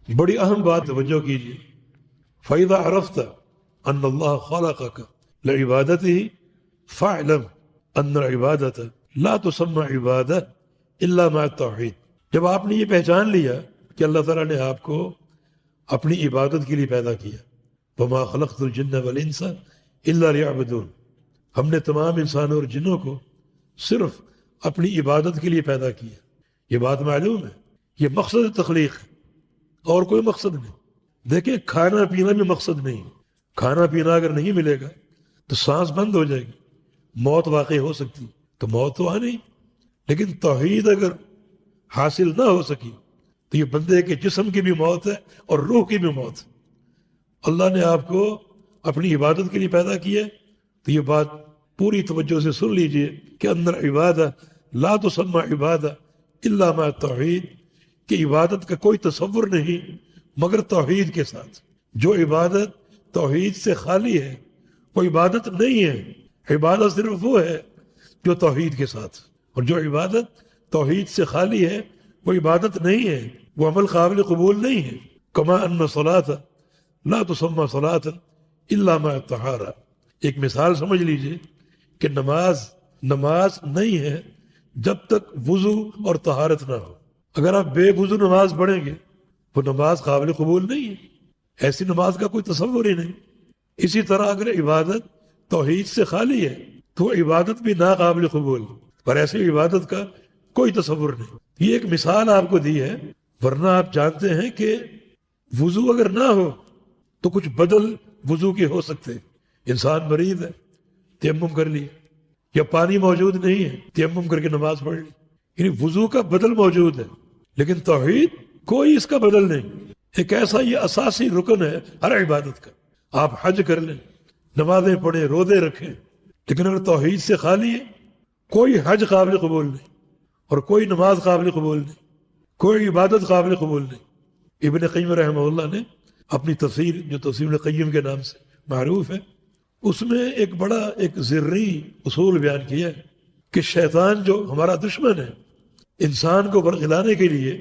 بڑی اہم بات توجہ کیجیے، فَإِذَا عَرَفْتَ أَنَّ اللَّهَ خَلَقَكَ لِعِبَادَتِهِ فَاعْلَمْ أَنَّ الْعِبَادَةَ لَا تُسَمَّى عِبَادَةً إِلَّا مَعَ التَّوْحِيدِ۔ جب آپ نے یہ پہچان لیا کہ اللہ تعالیٰ نے آپ کو اپنی عبادت کے لیے پیدا کیا، وَمَا خَلَقْتُ الْجِنَّ وَالْإِنسَ إِلَّا لِيَعْبُدُونِ، ہم نے تمام انسانوں اور جنوں کو صرف اپنی عبادت کے لیے پیدا کیا۔ یہ بات معلوم ہے، یہ مقصد تخلیق ہے اور کوئی مقصد نہیں۔ دیکھیں، کھانا پینا بھی مقصد نہیں، کھانا پینا اگر نہیں ملے گا تو سانس بند ہو جائے گی، موت واقع ہو سکتی، تو موت تو آنی، لیکن توحید اگر حاصل نہ ہو سکی تو یہ بندے کے جسم کی بھی موت ہے اور روح کی بھی موت ہے۔ اللہ نے آپ کو اپنی عبادت کے لیے پیدا کیا، تو یہ بات پوری توجہ سے سن لیجئے کہ اندر عبادہ لا تسمى عبادہ الا مع التوحید، کہ عبادت کا کوئی تصور نہیں مگر توحید کے ساتھ۔ جو عبادت توحید سے خالی ہے وہ عبادت نہیں ہے۔ عبادت صرف وہ ہے جو توحید کے ساتھ، اور جو عبادت توحید سے خالی ہے وہ عبادت نہیں ہے، وہ عمل قابل قبول نہیں ہے۔ کما ان الصلاۃ لا تسمى صلاۃ الا مع الطہارہ، ایک مثال سمجھ لیجئے کہ نماز نہیں ہے جب تک وضو اور طہارت نہ ہو۔ اگر آپ بے وضو نماز پڑھیں گے وہ نماز قابل قبول نہیں ہے، ایسی نماز کا کوئی تصور ہی نہیں۔ اسی طرح اگر عبادت توحید سے خالی ہے تو عبادت بھی ناقابل قبول، پر ایسی عبادت کا کوئی تصور نہیں۔ یہ ایک مثال آپ کو دی ہے، ورنہ آپ جانتے ہیں کہ وضو اگر نہ ہو تو کچھ بدل وضو کے ہو سکتے۔ انسان مریض ہے، تیمم کر لی، یا پانی موجود نہیں ہے، تیمم کر کے نماز پڑھ لی، یعنی وضو کا بدل موجود ہے، لیکن توحید کوئی اس کا بدل نہیں۔ ایک ایسا یہ اساسی رکن ہے ہر عبادت کا۔ آپ حج کر لیں، نمازیں پڑھیں، روزے رکھیں، لیکن اگر توحید سے خالی ہے کوئی حج قابل قبول نہیں، اور کوئی نماز قابل قبول نہیں، کوئی عبادت قابل قبول نہیں۔ ابن قیم رحمہ اللہ نے اپنی تفسیر، جو تفسیر ابن قیم کے نام سے معروف ہے، اس میں ایک زرعی اصول بیان کیا ہے کہ شیطان جو ہمارا دشمن ہے، انسان کو برگلانے کے لیے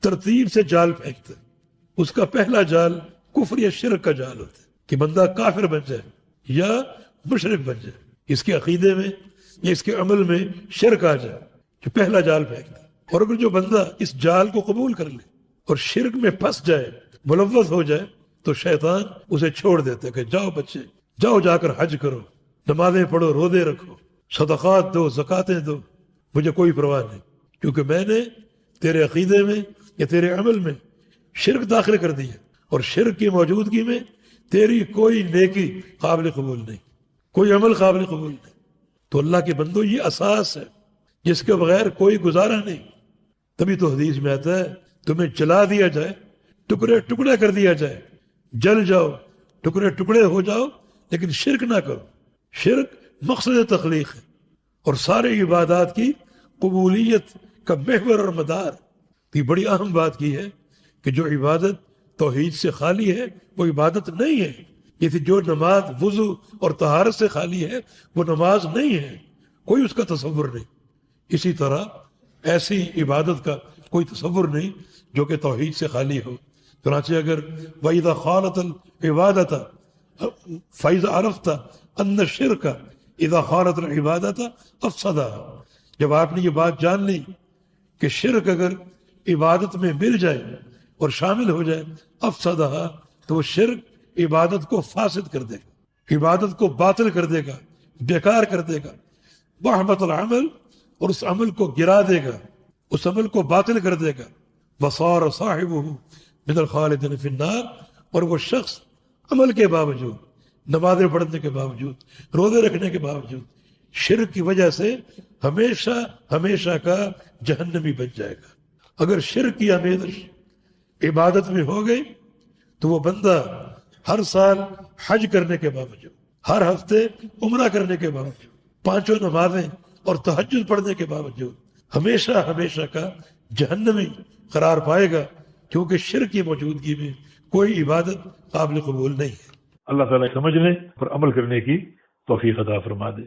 ترتیب سے جال پھینکتا ہے۔ اس کا پہلا جال کفر یا شرک کا جال ہوتا ہے، کہ بندہ کافر بن جائے یا مشرک بن جائے، اس کے عقیدے میں یا اس کے عمل میں شرک آ جائے، جو پہلا جال پھینکتا ہے۔ اور اگر جو بندہ اس جال کو قبول کر لے اور شرک میں پھنس جائے، ملوث ہو جائے، تو شیطان اسے چھوڑ دیتا ہے کہ جاؤ بچے، جاؤ جا کر حج کرو، نمازیں پڑھو، روزے رکھو، صدقات دو، زکاتیں دو، مجھے کوئی پرواہ نہیں، کیونکہ میں نے تیرے عقیدے میں یا تیرے عمل میں شرک داخل کر دیا، اور شرک کی موجودگی میں تیری کوئی نیکی قابل قبول نہیں، کوئی عمل قابل قبول نہیں۔ تو اللہ کے بندو، یہ اساس ہے جس کے بغیر کوئی گزارا نہیں۔ تبھی تو حدیث میں آتا ہے تمہیں جلا دیا جائے، ٹکڑے ٹکڑے کر دیا جائے، جل جاؤ، ٹکڑے ٹکڑے ہو جاؤ، لیکن شرک نہ کرو۔ شرک مقصد تخلیق ہے، اور سارے عبادات کی قبولیت کا محور اور مدار۔ تو یہ بڑی اہم بات کی ہے کہ جو عبادت توحید سے خالی ہے وہ عبادت نہیں ہے، جیسے جو نماز وضو اور طہارت سے خالی ہے وہ نماز نہیں ہے، کوئی اس کا تصور نہیں۔ اسی طرح ایسی عبادت کا کوئی تصور نہیں جو کہ توحید سے خالی ہو۔ چنانچہ اگر وَإِذَا خَالَتَ الْعِبَادَةَ فَإِذَا عَرَفْتَ أَنَّ الشِّرْكَ إِذَا خَالَتَ الْعِبَادَةَ أَفْسَدَهَا، جب آپ نے یہ بات جان لی کہ شرک اگر عبادت میں مل جائے اور شامل ہو جائے، أَفْسَدَهَا، تو وہ شرک عبادت کو فاسد کر دے گا، عبادت کو باطل کر دے گا، بیکار کر دے گا، وَأَحْبَطَ الْعَمَلَ، اور اس عمل کو گرا دے گا، اس عمل کو باطل کر دے گا، وَصَارَ صَاحِبُهُ مِنَ الْخَالِدِينَ فِي النَّارِ، اور وہ شخص عمل کے باوجود، نمازیں پڑھنے کے باوجود، روزے رکھنے کے باوجود، شرک کی وجہ سے ہمیشہ ہمیشہ کا جہنمی بن جائے گا۔ اگر شرک کی آمیزش عبادت میں ہو گئی تو وہ بندہ ہر سال حج کرنے کے باوجود، ہر ہفتے عمرہ کرنے کے باوجود، 5 نمازیں اور تہجد پڑھنے کے باوجود ہمیشہ ہمیشہ کا جہنمی قرار پائے گا، کیونکہ شرک کی موجودگی میں کوئی عبادت قابل قبول نہیں ہے۔ اللہ تعالیٰ سمجھنے پر عمل کرنے کی توفیق عطا فرما دے۔